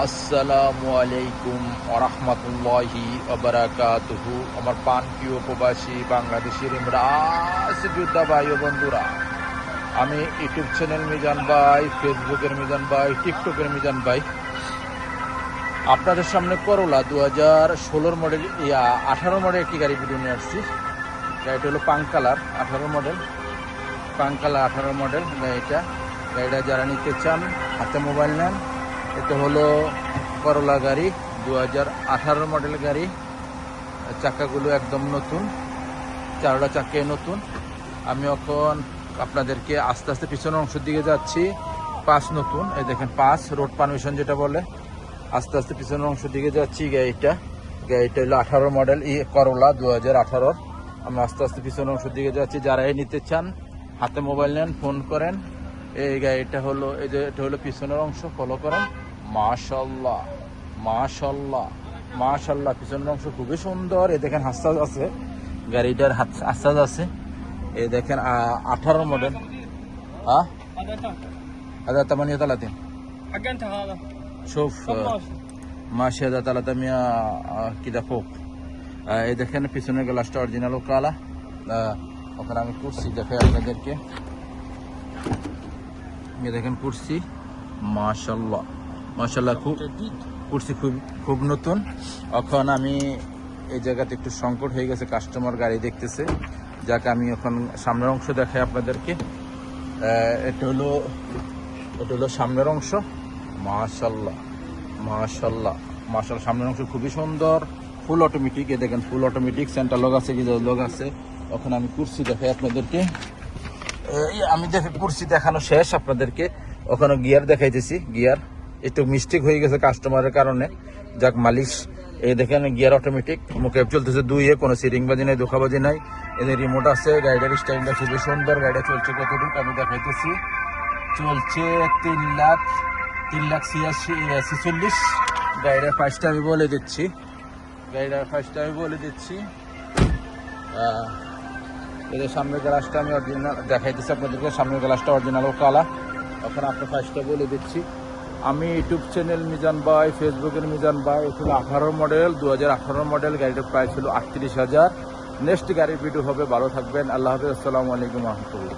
আসসালামু আলাইকুম ওরহমতুল্লাহি ওবারাকাতুহু। আমার প্রাণপ্রিয় প্রবাসী বাংলাদেশের ইমরাজ যোদ্ধা ভাই ও বন্ধুরা, আমি ইউটিউব চ্যানেল মিজান ভাই, ফেসবুকের মিজান ভাই, টিকটকের মিজান ভাই আপনাদের সামনে করোলা 2016 মডেল 18 মডেল একটি গাড়ি ভিডিও নিয়ে আসছি। গাড়িটা হলো punk colour 18 model, punk colour 18 model গাড়িটা যারা নিতে চান হাতে মোবাইল নেন। এটা হলো করোলা গাড়ি 2018 মডেল গাড়ি। চাকাগুলো একদম নতুন, চারটা চাকায় নতুন। আমি এখন আপনাদেরকে আস্তে আস্তে পিছনের অংশের দিকে যাচ্ছি। পাঁচ নতুন, এই দেখেন পাঁচ রোড পারমিশন যেটা বলে। আস্তে আস্তে পিছনের অংশের দিকে যাচ্ছি। গাড়িটা হলো 18 মডেল করোলা 2018। আমি আস্তে আস্তে পিছনের অংশের দিকে যাচ্ছি। যারাই নিতে চান হাতে মোবাইল নেন, ফোন করেন। এই গাড়িটা হলো, এই যে এটা হলো পিছনের অংশ, ফলো করেন। মাশাল্লাহ মাশাল্লাহ মাশাল্লাহ, পিছনের অংশ খুবই সুন্দর। এই দেখেন হাসাজ আছে, গাড়িটার হাসাজ আছে। এই দেখেন 18 মডেল। هذا 38. حق انت هذا شوف ماشي هذا 300 كده فوق. এই দেখেন পিছনের গ্লাসটা অরিজিনাল কালা। ওখানে আমি কুরসি দেখাই আপনাদেরকে। এই দেখেন কুরসি, মাশাল্লাহ মাশাল্লাহ, খুব কুরসি খুব নতুন। এখন আমি এই জায়গাতে একটু সংকট হয়ে গেছে, কাস্টমার গাড়ি দেখতেছে, যাকে আমি এখন সামনের অংশ দেখাই আপনাদেরকে। এটা হলো সামনের অংশ। মাশাল্লাহ মাশাল্লাহ মাশাল্লাহ, সামনের অংশ খুবই সুন্দর, ফুল অটোমেটিক। এ দেখেন ফুল অটোমেটিক, সেন্টার লগ আছে, গিজার লগ আছে। ওখানে আমি কুরসি দেখাই আপনাদেরকে। আমি কুরসি দেখানো শেষ আপনাদেরকে। ওখানে গিয়ার দেখাইতেছি। গিয়ার একটু মিস্টেক হয়ে গেছে কাস্টমারের কারণে, যাক মালিশ। এই দেখেন গিয়ার অটোমেটিক, মুখে চলতেছে দুইয়ে, কোনো সিরিং বাজি নাই, ধোকাবাজি নাই। এদের রিমোট আছে। গাড়িটার স্টাইলটা খুবই সুন্দর। গাড়িটা চলছে কতটুকু আমি দেখাইতেছি। চলছে 3,46,000। গাড়িটার প্রাইসটা আমি বলে দিচ্ছি। এদের সামনের গ্লাসটা আমি অরিজিনাল দেখাইতেছি আপনাদেরকে। সামনের গ্লাসটা অরিজিনাল ও কালা। এখন আপনার প্রাইসটা বলে দিচ্ছি। আমি ইউটিউব চ্যানেল মিজান ভাই, ফেসবুকের মিজান ভাই। এটা হলো 18 মডেল 2018 মডেল। গাড়িটার প্রাইস হলো 38,000। নেক্সট গাড়ির ভিডিও হবে। ভালো থাকবেন, আল্লাহ হাফেজ, আসসালামু আলাইকুম রহমতুল্লাহ।